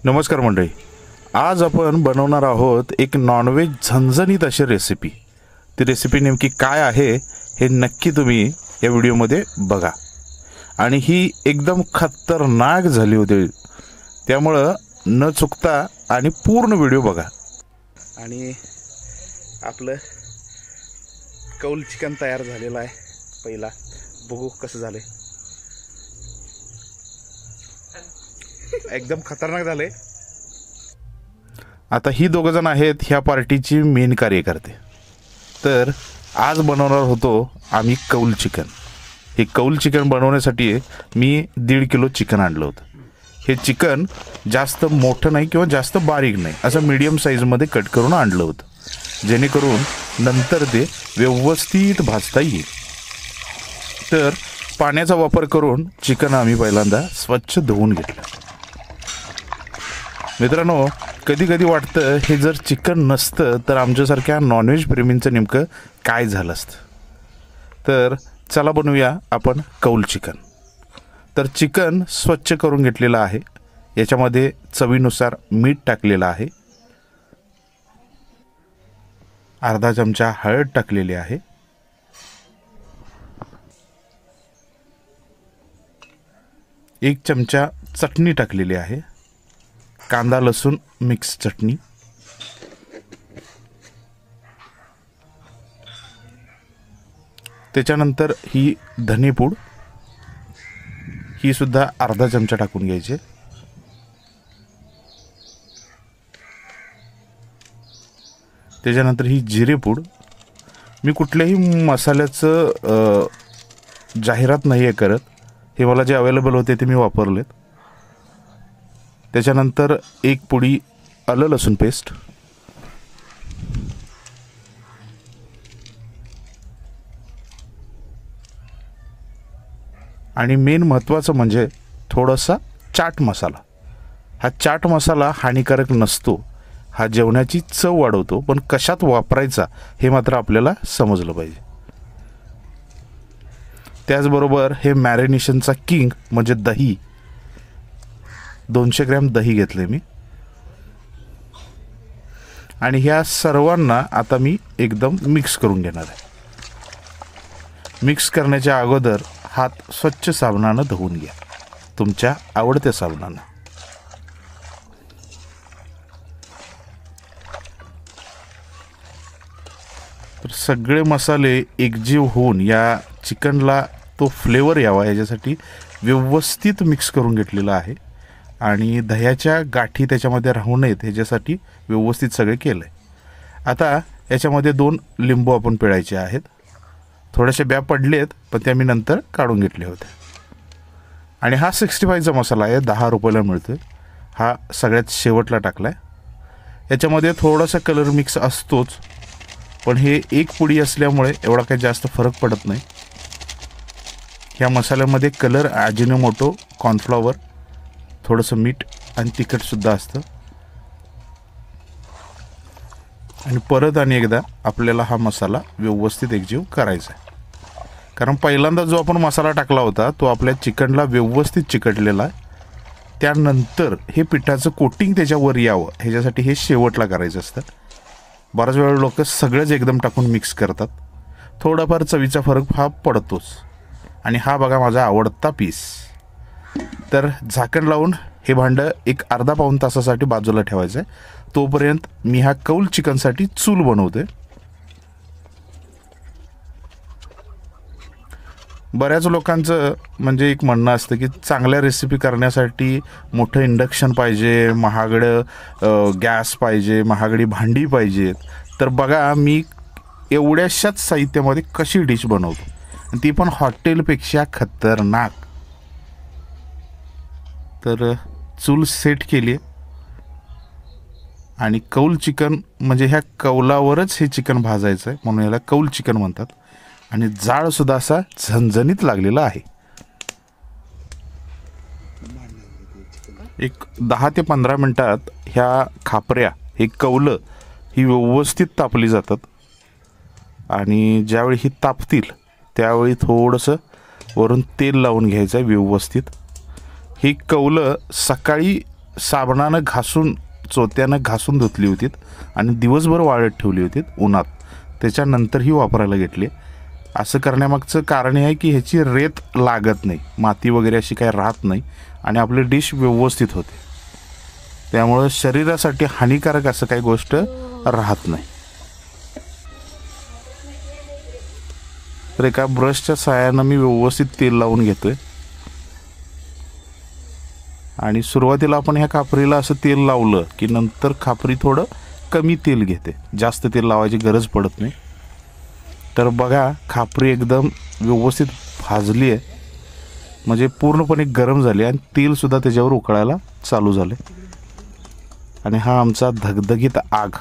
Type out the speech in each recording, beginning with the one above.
नमस्कार मंडळी, आज आपण बनवणार आहोत एक नॉनव्हेज झणझणीत अशी रेसिपी। ती रेसिपी नेमकी काय आहे हे नक्की तुम्ही या व्हिडिओमध्ये बघा। आणि ही एकदम खतरनाक झाली होती, त्यामुळं न चुकता आणि पूर्ण व्हिडिओ बघा। आणि आपलं कौल चिकन तयार झालेलं आहे। पहिला बघू कसं झालंय। एकदम खतरनाक झाले। आता ही दोघ जण आहेत ह्या पार्टीची मेन कार्यकर्ते। तर आज बनवणार होतो आम्ही कौल चिकन। हे कौल चिकन बनवण्यासाठी मी 1.5 किलो चिकन आणलं होतं। हे चिकन जास्त मोठं नाही किंवा जास्त बारीक नाही, असं मीडियम साईजमध्ये कट करून आणलं होतं, जेणेकरून नंतर ते व्यवस्थित भाजता येईल। तर पाण्याचा वापर करून चिकन आम्ही पहिल्यांदा स्वच्छ धुवून घेतलं। मित्रांनो, कधी कधी वाटतं हे जर चिकन नसतं तर आमच्यासारख्या नॉनव्हेज प्रेमींचं नेमकं काय झालं असतं। तर चला बनवूया आपण कौल चिकन। तर चिकन स्वच्छ करून घेतलेलं आहे। याच्यामध्ये चवीनुसार मीठ टाकलेलं आहे, अर्धा चमचा हळद टाकलेली आहे, एक चमचा चटणी टाकलेली आहे, कांदा लसूण मिक्स चटणी, त्याच्यानंतर ही धनेपूड, ही सुद्धा अर्धा चमचा टाकून घ्यायची। त्याच्यानंतर ही जिरेपूड। मी कुठल्याही मसाल्याचं जाहिरात नाही आहे करत, हे मला जे अवेलेबल होते ते मी वापरलेत। त्याच्यानंतर एक पुडी आलं लसूण पेस्ट, आणि मेन महत्त्वाचं म्हणजे थोडासा चाट मसाला। हा चाट मसाला हानिकारक नसतो, हा जेवणाची चव वाढवतो, पण कशात वापरायचा हे मात्र आपल्याला समजलं पाहिजे। त्याचबरोबर हे मॅरिनेशनचा किंग म्हणजे दही, 200 ग्रॅम दही घेतले मी। आणि ह्या सर्वांना आता मी एकदम मिक्स करून घेणार आहे। मिक्स करण्याच्या अगोदर हात स्वच्छ साबणानं धुवून घ्या, तुमच्या आवडत्या साबणानं। तर सगळे मसाले एकजीव होऊन या चिकनला तो फ्लेवर यावा याच्यासाठी व्यवस्थित मिक्स करून घेतलेला आहे। आणि दह्याच्या गाठी त्याच्यामध्ये राहू नयेत ह्याच्यासाठी व्यवस्थित सगळे केलं आहे। आता याच्यामध्ये 2 लिंबू आपण पिळायचे आहेत। थोडेसे ब्या पडलेत, पण त्या मी नंतर काढून घेतले होते। आणि हा 65चा मसाला आहे, 10 रुपयाला मिळतो। हा सगळ्यात शेवटला टाकला आहे। याच्यामध्ये थोडासा कलर मिक्स असतोच, पण हे एक पुडी असल्यामुळे एवढा काही जास्त फरक पडत नाही। ह्या मसाल्यामध्ये कलर, अजिनोमोटो, कॉर्नफ्लॉवर, थोडंसं मीठ आणि तिखटसुद्धा असतं। आणि परत आणि एकदा आपल्याला हा मसाला व्यवस्थित एकजीव करायचा आहे, कारण पहिल्यांदा जो आपण मसाला टाकला होता तो आपल्या चिकनला व्यवस्थित चिकटलेला आहे। त्यानंतर हे पिठाचं कोटिंग त्याच्यावर यावं ह्याच्यासाठी हे शेवटला करायचं असतं। बऱ्याच वेळा लोक सगळंच एकदम टाकून मिक्स करतात, थोडाफार चवीचा फरक हा पडतोच। आणि हा बघा माझा आवडता पीस। तर झाकण लावून हे भांडं एक अर्धा पाऊण तासासाठी बाजूला ठेवायचं आहे। तोपर्यंत मी हा कौल चिकनसाठी चूल बनवते। बऱ्याच लोकांचं म्हणजे एक म्हणणं असतं की चांगल्या रेसिपी करण्यासाठी मोठं इंडक्शन पाहिजे, महागडं गॅस पाहिजे, महागडी भांडी पाहिजेत। तर बघा मी एवढ्याशाच साहित्यामध्ये कशी डिश बनवतो, ती पण हॉटेलपेक्षा खतरनाक। तर चूल सेट केली आहे आणि कौल चिकन म्हणजे ह्या कौलावरच हे चिकन भाजायचं आहे, म्हणून याला कौल चिकन म्हणतात। आणि जाळसुद्धा असा झणझणीत लागलेला आहे। एक 10 ते 15 मिनटात ह्या खापऱ्या, हे कौलं ही व्यवस्थित तापली जातात। आणि ज्यावेळी ही तापतील त्यावेळी थोडंसं वरून तेल लावून घ्यायचं आहे व्यवस्थित। ही कौलं सकाळी साबणानं घासून चोत्यानं घासून धुतली होती आणि दिवसभर वाळत ठेवली होती उन्हात, त्याच्यानंतरही वापरायला घेतली. असं करण्यामागचं कारण हे आहे की ह्याची रेत लागत नाही, माती वगैरे अशी काही राहत नाही आणि आपली डिश व्यवस्थित होते. त्यामुळं शरीरासाठी हानिकारक असं काही गोष्ट राहत नाही. तर एका ब्रशच्या सहाय्यानं मी व्यवस्थित तेल लावून घेतोय आणि सुरुवातीला आपण ह्या खापरीला असं तेल लावलं की नंतर खापरी थोडं कमी तेल घेते, जास्त तेल लावायची गरज पडत नाही. तर बघा खापरी एकदम व्यवस्थित भाजली आहे, म्हणजे पूर्णपणे गरम झाली आणि तेलसुद्धा त्याच्यावर उकळायला चालू झाले. आणि हा आमचा धगधगीत आग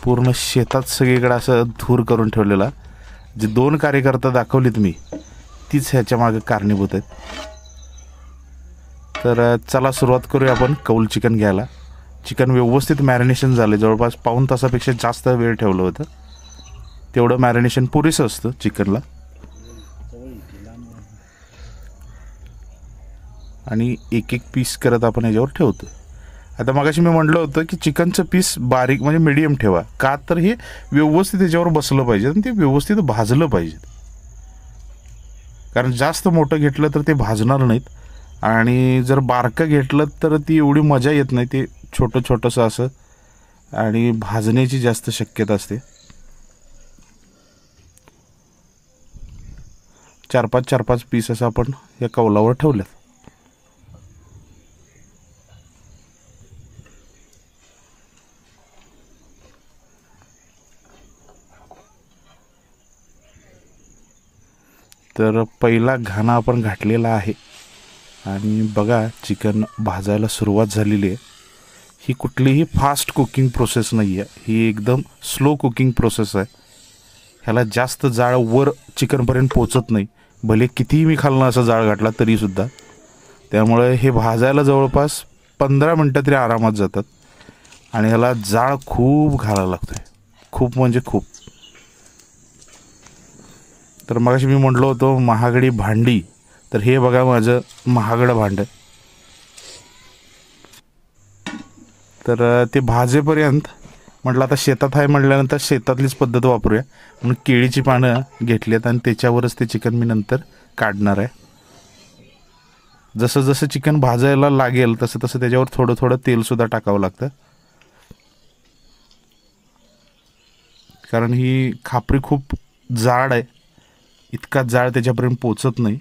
पूर्ण शेतात सगळीकडे असं धूर करून ठेवलेला. जे 2 कार्यकर्ता दाखवलीत मी, तीच ह्याच्या मागे कारणीभूत आहेत. तर चला सुरुवात करूया आपण कौल चिकन घ्यायला. चिकन व्यवस्थित मॅरिनेशन झाले, जवळपास पाऊण तासापेक्षा जास्त वेळ ठेवलं होतं. तेवढं मॅरिनेशन पुरेसं असतं चिकनला. आणि एक एक पीस करत आपण याच्यावर ठेवतो. आता मगाशी मी म्हटलं होतं की चिकनचं पीस बारीक म्हणजे मीडियम ठेवा, का तर हे व्यवस्थित याच्यावर बसलं पाहिजे आणि ते व्यवस्थित भाजलं पाहिजे. कारण जास्त मोठं घेतलं तर ते भाजणार नाहीत आणि जर बारकं घेतलं तर ती एवढी मजा येत नाही. ते छोटं छोटंसं असं आणि भाजण्याची जास्त शक्यता असते. 4-5 पीस असं आपण या कौलावर ठेवल्यात. तर पहिला घाणा आपण घातलेला आहे आणि बघा चिकन भाजायला सुरुवात झालेली आहे. ही कुठलीही फास्ट कुकिंग प्रोसेस नाही आहे, ही एकदम स्लो कुकिंग प्रोसेस आहे. ह्याला जास्त जाळ वर चिकनपर्यंत पोचत नाही, भले कितीही मी खालनं असं जाळ घातला तरीसुद्धा. त्यामुळे हे भाजायला जवळपास 15 मिनटं तरी आरामात जातात आणि ह्याला जाळ खूप घालायला लागतो आहे, खूप म्हणजे खूप. तर मगाशी मी म्हटलं होतं महागडी भांडी, तर हे बघा माझं महागडं भांडं. तर ते भाजेपर्यंत म्हटलं आता शेतात आहे म्हटल्यानंतर शेतातलीच पद्धत वापरूया म्हणून केळीची पानं घेतली आहेत आणि त्याच्यावरच ते चिकन मी नंतर काढणार आहे. जसं जसं चिकन भाजायला लागेल तसं तसं त्याच्यावर थोडं थोडं तेलसुद्धा टाकावं लागतं, कारण ही खापरी खूप जाड आहे, इतका जाळ त्याच्यापर्यंत पोचत नाही.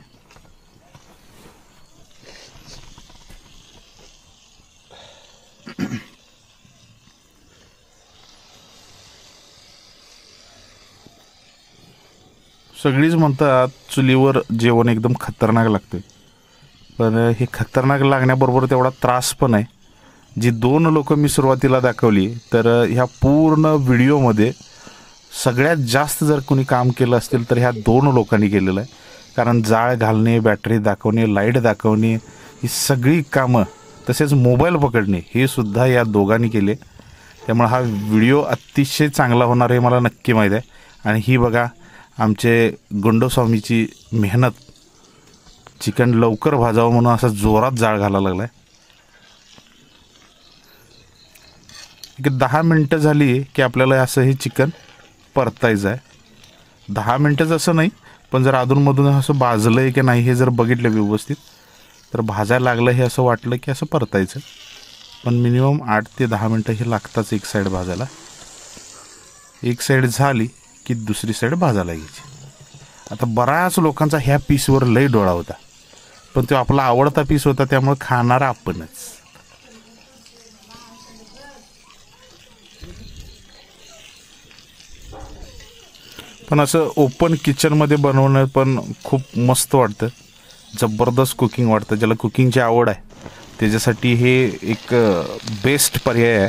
सगळीच म्हणतात चुलीवर जेवण एकदम खतरनाक लागते, पण हे खतरनाक लागण्याबरोबर तेवढा त्रास पण आहे. जी 2 लोक मी सुरुवातीला दाखवली, तर ह्या पूर्ण व्हिडिओमध्ये सगळ्यात जास्त जर कोणी काम केलं असतील तर ह्या 2 लोकांनी केलेलं आहे. कारण जाळ घालणे, बॅटरी दाखवणे, लाईट दाखवणे, ही सगळी कामं, तसेच मोबाईल पकडणे, हे सुद्धा या दोघांनी केले. त्यामुळे हा व्हिडिओ अतिशय चांगला होणार हे मला नक्की माहीत आहे. आणि ही बघा आमचे गुंडोस्वामीची मेहनत, चिकन लवकर भाजावं म्हणून असा जोरात जाळ घालायला लागला आहे. 10 मिनटं झाली की आपल्याला असं हे चिकन परतायचं आहे. 10 मिनटंच असं नाही, पण जर अधूनमधून असं भाजलं आहे की नाही हे जर बघितलं व्यवस्थित तर भाजायला लागलं हे असं वाटलं की असं परतायचं. पण मिनिमम 8 ते 10 मिनटं हे लागताच एक साईड भाजायला. एक साईड झाली की दुसरी साईड भाजायला घ्यायची. आता बऱ्याच लोकांचा ह्या पीसवर लई डोळा होता, पण तो आपला आवडता पीस होता, त्यामुळे खाणारा आपणच. पण असं ओपन किचनमध्ये बनवणं पण खूप मस्त वाटतं, जबरदस्त कुकिंग वाटतं. ज्याला कुकिंगची आवड आहे त्याच्यासाठी हे एक बेस्ट पर्याय आहे.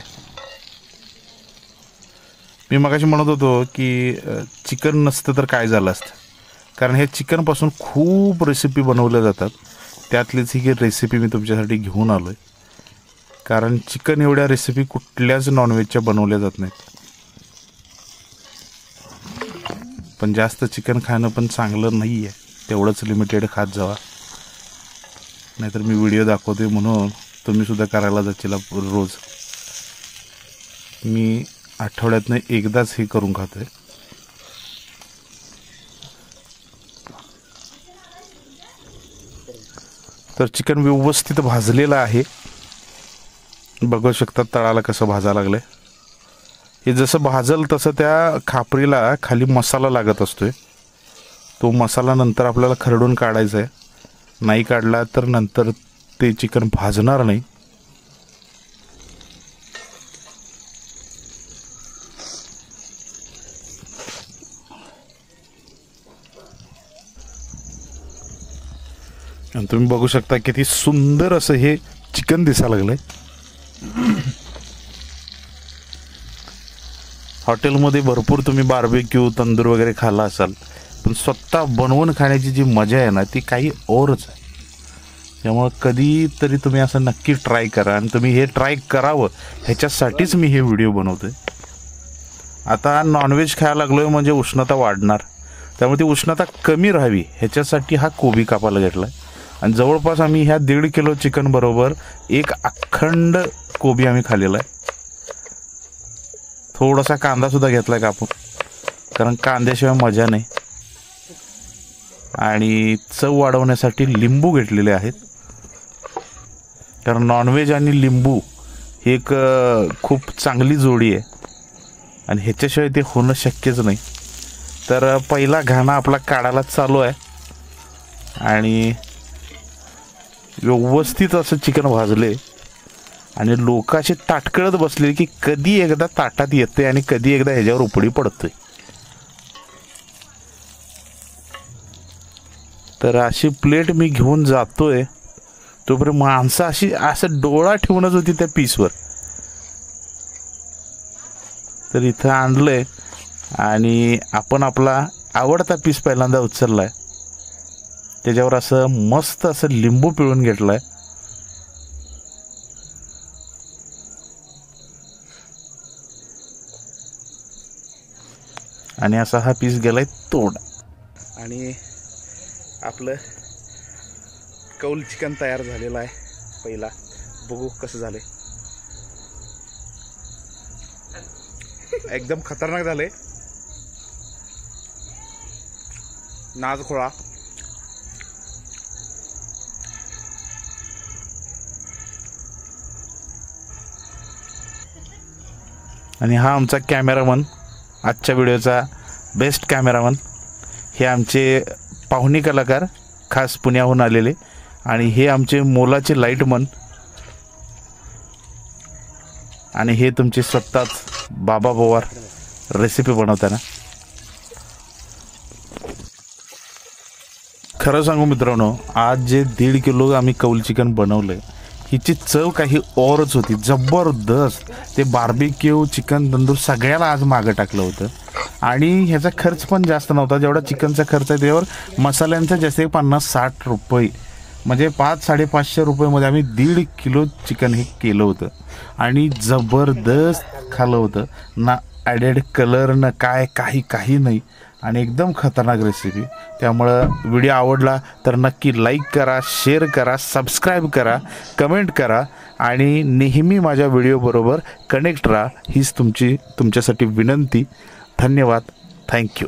मी मगाशी म्हणत होतो की चिकन नसतं तर काय झालं असतं, कारण हे चिकनपासून खूप रेसिपी बनवल्या जातात. त्यातलीच ही रेसिपी मी तुमच्यासाठी घेऊन आलो आहे, कारण चिकन एवढ्या रेसिपी कुठल्याच नॉनव्हेजच्या बनवल्या जात नाहीत. पण जास्त चिकन खाणं पण चांगलं नाही आहे, तेवढंच लिमिटेड खात जावा. नाहीतर मी व्हिडिओ दाखवतोय म्हणून तुम्हीसुद्धा करायला जाचीला रोज. मी आठवड्यातनं एकदाच हे करून खातोय. तर चिकन व्यवस्थित भाजलेलं आहे. बघू शकता तळाला कसं भाजायला लागलं आहे. हे जसं भाजल तसं त्या खापरीला खाली मसाला लागत असतोय. तो मसाला नंतर आपल्याला खरडून काढायचा आहे. नाही काढला तर नंतर ते चिकन भाजणार नाही. आणि तुम्ही बघू शकता किती सुंदर असं हे चिकन दिसायला लागलंय. हॉटेलमध्ये भरपूर तुम्ही बार्बेक्यू तंदूर वगैरे खाल्ला असाल, पण स्वतः बनवून खाण्याची जी मजा आहे ना ती काही औरच आहे. त्यामुळं कधीतरी तुम्ही असं नक्की ट्राय करा. आणि तुम्ही हे ट्राय करावं ह्याच्यासाठीच मी हे व्हिडिओ बनवतोय. आता नॉनव्हेज खायला लागलोय म्हणजे उष्णता वाढणार, त्यामुळे ती उष्णता कमी राहावी ह्याच्यासाठी हा कोबी कापायला घेतला आहे. आणि जवळपास आम्ही ह्या 1.5 किलो चिकन बरोबर एक अखंड कोबी आम्ही खाल्लेला आहे. थोडासा कांदासुद्धा घेतला आहे कापून, कारण कांद्याशिवाय मजा नाही. आणि चव वाढवण्यासाठी लिंबू घेतलेले आहेत, कारण नॉनव्हेज आणि लिंबू ही एक खूप चांगली जोडी आहे आणि ह्याच्याशिवाय ते होणं शक्यच नाही. तर पहिला घाणा आपला काढायला चालू आहे आणि व्यवस्थित असं चिकन भाजले आणि लोक असे ताटकळत बसले की कधी एकदा ताटात येते आणि कधी एकदा ह्याच्यावर उपडी पडतोय. तर अशी प्लेट मी घेऊन जातोय, तोपर्यंत माणसं अशी असं डोळा ठेवूनच होती त्या पीसवर. तर इथं आणलंय आणि आपण आपला आवडता पीस पहिल्यांदा उचललाय, त्याच्यावर असं मस्त असं लिंबू पिळून घेतलाय. आणि असा हा पीस गेलाय तोड. आणि आपलं कौल चिकन तयार झालेलं आहे. पहिला बघू कसं झालंय. एकदम खतरनाक झालंय. नाज खोळा. आणि हा आमचा कॅमेरामन, आजच्या व्हिडिओचा बेस्ट कॅमेरामन. हे आमचे पाहुणे कलाकार खास पुण्याहून आलेले, आणि हे आमचे मोलाचे लाईटमन, आणि हे तुमचे स्वतःच बाबा पवार रेसिपी बनवताना. खरं सांगू मित्रांनो, आज जे 1.5 किलो आम्ही कौल चिकन बनवलंय, हिची चव काही औरच होती, जबरदस्त. ते बार्बेक्यू चिकन तंदूर सगळ्याला आज मागं टाकलं होतं. आणि ह्याचा खर्च पण जास्त नव्हता जेवढा चिकनचा खर्च आहे. त्यावर मसाल्यांचा जास्त 50-60 रुपये, म्हणजे 500-550 रुपयेमध्ये आम्ही 1.5 किलो चिकन हे केलं होतं. आणि जबरदस्त खाल्लं होतं. ना ॲडेड कलर ना काही नाही. आणि एकदम खतरनाक रेसिपी. त्यामुळं व्हिडिओ आवडला तर नक्की लाईक करा, शेअर करा, सबस्क्राईब करा, कमेंट करा आणि नेहमी माझ्या व्हिडिओबरोबर कनेक्ट राहा. हीच तुमच्यासाठी विनंती. धन्यवाद. थँक्यू.